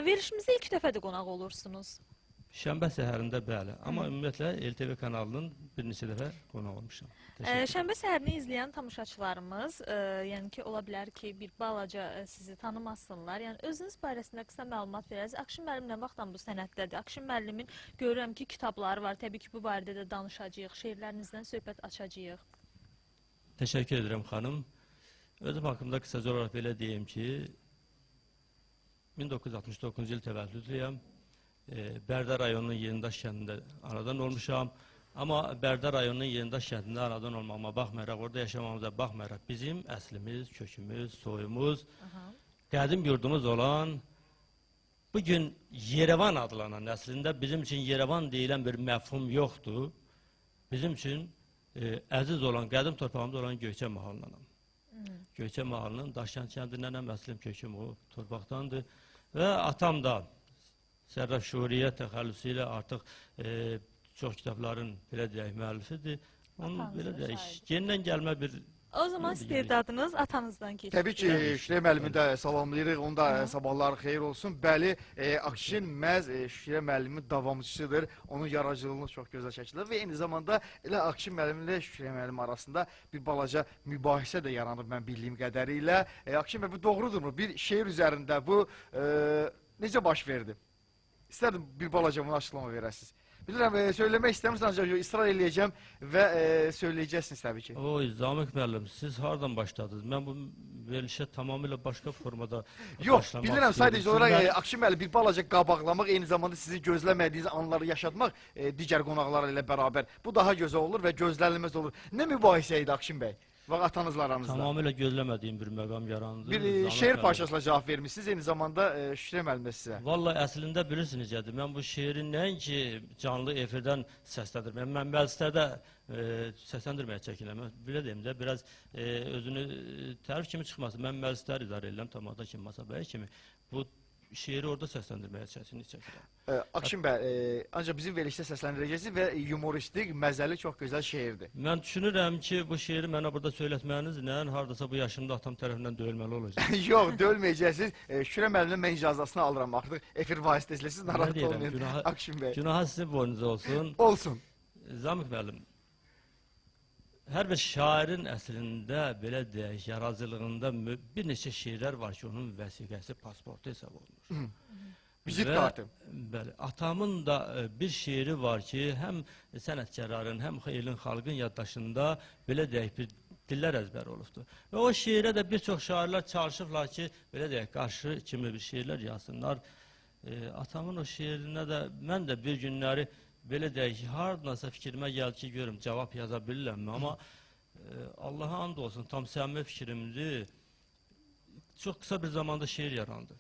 Verilişimizdə ilk dəfədir qonaq olursunuz. Şənbə səhərində bəli. Amma ümumiyyətlə LTV kanalının bir neçə dəfə qonaq olmuşam. Şənbə səhərini izləyən tamaşaçılarımız, yəni ki, ola bilər ki, bir balaca sizi tanımasınlar. Yəni özünüz barəsində qısa məlumat verərsiniz. Akşin müəllim nə vaxtdan bu sənətdədir? Akşin müəllimin görürəm ki, kitabları var. Təbii ki, bu barədə də danışacağıq. Şeirlərinizdən söhbət açacağıq. Təşəkkür edirəm xanım. Özüm haqqımda qısaca olaraq belə deyim ki, 1969-cu il təvəllüdlüyəm. Bərdə rayonunun Yenidaş kəndində anadan olmuşam. Amma Bərdə rayonunun Yenidaş kəndində anadan olmağıma baxmayaraq, orada yaşamamıza baxmayaraq, bizim əslimiz, kökümüz, soyumuz, qədim yurdumuz olan, bugün Yerevan adlanan əslində bizim üçün Yerevan deyilən bir məfhum yoxdur. Bizim üçün əziz olan, qədim torpağımız olan Göyçə mahalındanam. Göyçə mahalının Daşkənd kəndindənəm, əslim köküm o torpaqdandır. Və atam da Sərraf Şuriyə təxəllüsü ilə artıq çox kitabların belə deyək müəllifidir. Onun belə deyək, gendən gəlmə bir... O zaman istedadınız atanızdan keçir. Təbii ki, Şükriyə müəllimi də salamlayırıq, onun da sabahları xeyir olsun. Bəli, Akşin məhz Şükriyə müəllimin davamçısıdır, onun yaradıcılığını çox gözəl şəkildə və eyni zamanda elə Akşin müəllimi ilə Şükriyə müəllim arasında bir balaca mübahisə də yaranıb mən bildiyim qədərilə. Akşin müəllim, bu doğrudurmu? Bir şeir üzərində bu necə baş verdi? İstərdim bir balaca bunu açıqlama verəsiniz. Bilirəm, söyləmək istəmirsən, ancaq ısrar eləyəcəm və söyləyəcəksiniz təbii ki. Oy, Zamiq müəllim, siz hardan başladınız? Mən bu verilişə tamamilə başqa formada Yox, bilirəm, sadəcə olaraq Akşin müəllim bir balaca qabaqlamaq, eyni zamanda sizi gözləmədiyiniz anları yaşatmaq digər qonaqlar ilə bərabər. Bu daha gözəl olur və gözlənilməz olur. Nə mübahisə idi Akşin bəy? Və atanızla aranızda. Tamamilə gözləmədiyim bir məqam yarandı. Bir şeir parçasına cavab vermişsiniz, eyni zamanda Şükriyə müəllim də sizə. Vallahi əslində bilirsiniz necədir. Mən bu şeiri nəinki canlı efirdən səsləndirməyəm. Mən məclislərdə səsləndirməyə çəkinəm. Belə deyim də, biraz özünü tərif kimi çıxmasın. Mən məclislər idarə edirəm, tamada kimi, Masabəyə kimi. Bu şeiri orada səsləndirməyə çəkinirəm. Akşin bəy, ancaq bizim verilişdə səsləndirəcəksiniz və yumoristik, məzəli, çox gözəl şeirdir. Mən düşünürəm ki, bu şeiri mənə burada söyletməyinizlə hardasa bu yaşımda atam tərəfindən döyülməli olacaq. Yox, döyülməyəcəksiniz. Şükriyə müəllimdən mən icazəsini alıram artıq. Efir vasitəsilə siz narahat olmayın, Akşin bəy. Günaha sizin boynunuza olsun. Olsun. Zamiq müəllim, hər bir şairin əslində, belə deyək, yaradıcılığında bir neçə şeirlər var ki, onun vəsiqəsi, pasportu hesab olunur. Vizit kartı. Bəli, atamın da bir şeiri var ki, həm sənətkarların, həm elin, xalqın yaddaşında, belə deyək, bir dillər əzbəri olubdur. Və o şeirə də bir çox şairlər çalışıblar ki, belə deyək, qarşı kimi bir şeirlər yazsınlar. Atamın o şeirinə də, mən də bir günləri, belə deyək, hardasa fikrimə gəldi ki, görüm, cavab yaza bilirəmmi, amma Allaha and olsun, tam səmimi fikrimdir, çox qısa bir zamanda şeir yarandı.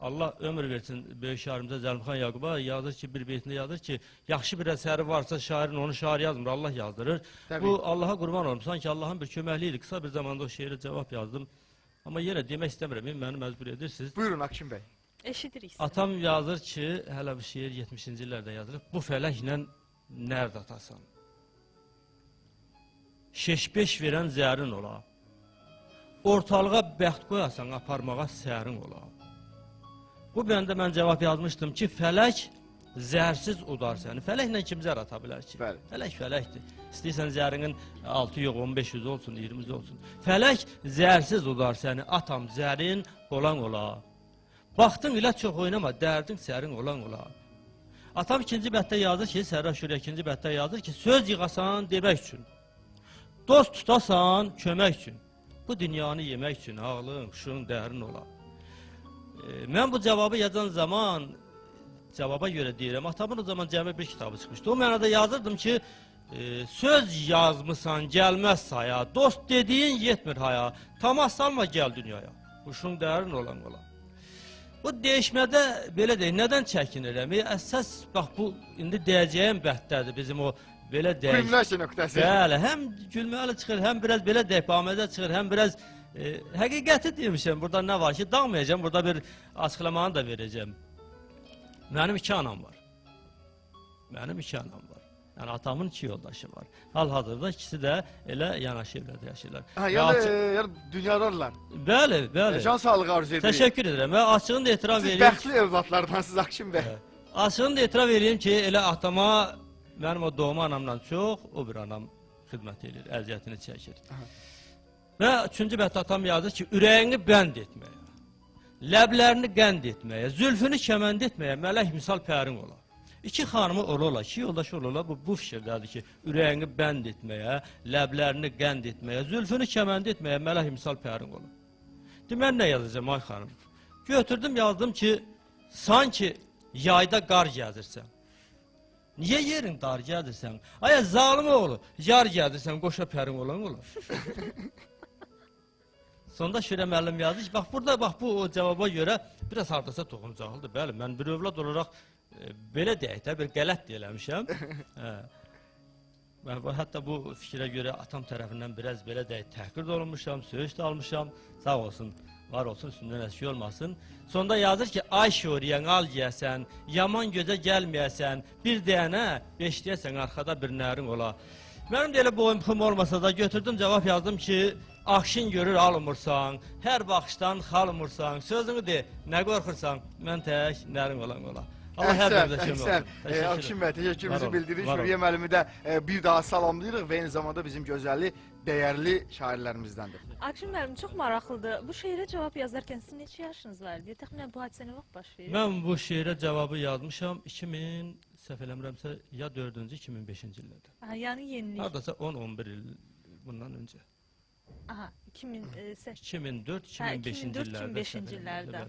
Allah ömür versin böyük şairimizə Zəlmxan Yaquba yazır ki, bir beytində yazır ki, yaxşı bir əsəri varsa şairin onu şair yazmır, Allah yazdırır. Təbii. Bu Allaha qurban olum, sanki Allahın bir köməkliyi idi, qısa bir zamanda o şeirə cavab yazdım. Amma yenə demək istəmirəm, məni məcbur edirsiniz. Buyurun Akşin bəy. Eşidirik. Atam yazır ki, hələ bu şeir 70-ci illərdə yazılıb, bu fələklə nərd atasan? Şeş-beş verən zərin ola, ortalığa bəxt qoyasan, aparmağa sərin ola. Bu bəndə mən cavab yazmışdım ki, fələk zərsiz udar səni. Fələklə kim zər ata bilər ki? Bəli. Fələk fələkdir. İstəyirsən zərinin 6 yox, 1500 olsun, 20 olsun. Fələk zərsiz udar səni, atam zərin olan ola. Baxdın ilə çox oynama, dərdin sərin olan ola. Atam ikinci bətdə yazır ki, Sərraf Şuriyə ikinci bətdə yazır ki, söz yığasan demək üçün, dost tutasan kömək üçün, bu dünyanı yemək üçün ağlın, xuşun dərin ola. Mən bu cavabı yazan zaman, cavaba görə deyirəm, atamın o zaman cəmi bir kitabı çıxmışdı. O mənada yazırdım ki, söz yazmısan gəlməz saya, dost dediyin yetmir haya, tamah salma gəl dünyaya, xuşun dərin olan ola. Bu dəyişmədə, belə deyək, nədən çəkinirəm? Əsas, bax bu, indi deyəcəyim bəhdədir bizim o, belə deyək. Kulminasiya nöqtəsi. Bəli, həm gülməli çıxır, həm biraz belə deyək, bamədə çıxır, həm biraz həqiqəti demişəm, burada nə var ki, dağmayacağım, burada bir açıqlamanı da verəcəm. Mənim iki anam var. Mənim iki anam var. Yəni atamın 2 yoldaşı var. Hal-hazırda ikisi də elə yanaşı evlərdə yaşayırlar. Ha, Və yəni dünyadadılar. Bəli, bəli. Can sağlığı arzu edirik. Təşəkkür edirəm. Və açığını da etiraf Siz edeyim. bəxtli övladlardansınız Akşin bəy. Açığını da etiraf edeyim ki, elə atama mənim o doğma anamdan çox o bir anam xidmət edir, əziyyətini çəkir. Və üçüncü bəhdə atam yazır ki, ürəyini bənd etməyə, ləblərini qənd etməyə, zülfünü kəmənd etməyə mələk misal pərin ola. İki xanımı ola, iki yoldaşı ola, bu fikirdədir ki, ürəyini bənd etməyə, ləblərini qənd etməyə, zülfünü kəmənd etməyə mələk misal pərin ola. Mən nə yazacağım ay xanım? Götürdüm, yazdım ki, sanki yayda qar gəzirsən. Niyə yerin dar gəzirsən? Aya zalim oğlu, yar gəzirsən, qoşa pərin olan ola. Sonda Şirə müəllim yazdı ki, bax burada bax bu o cavaba görə biraz hardasa toxuncaqlıdır. Bəli, mən bir övlad olaraq belə deyək də bir qələt də eləmişəm. Hətta bu fikrə görə atam tərəfindən biraz belə deyək təhqir də olunmuşam, söyüş də almışam. Sağ olsun, var olsun, üstündən əski olmasın. Sonda yazır ki, ay şuriyə al yiyəsən, yaman gözə gəlməyəsən, bir deyənə, 5 deyəsən, arxada bir nərin ola. Mənim də elə boyum pım olmasa da götürdüm, cavab yazdım ki, Akşin görür almırsan, hər baxışdan xalmırsan, sözünü de, nə qorxursan, mən tək nərin olan ola. Allah hər birdə kömək olsun. Akşin bəy, təşəkkürümüzü bildiririk. Şuriyə müəllimi də bir daha salamlayırıq və eyni zamanda bizim gözəlli, dəyərli şairlərimizdəndir. Akşin müəllim çox maraqlıdır. Bu şeirə cavab yazarkən sizin neçə yaşınız var idi? Təxminən bu hadisə nə vaxt baş verir? Mən bu şeirə cavabı yazmışam 2000, səhv eləmirəmsə, ya 4-cü, 2005-ci illərdə. Yəni yenilik. Hardasa 10-11 il bundan öncə. Aha, 2004, 2004-2005-ci illərdə. 2005-ci illərdə.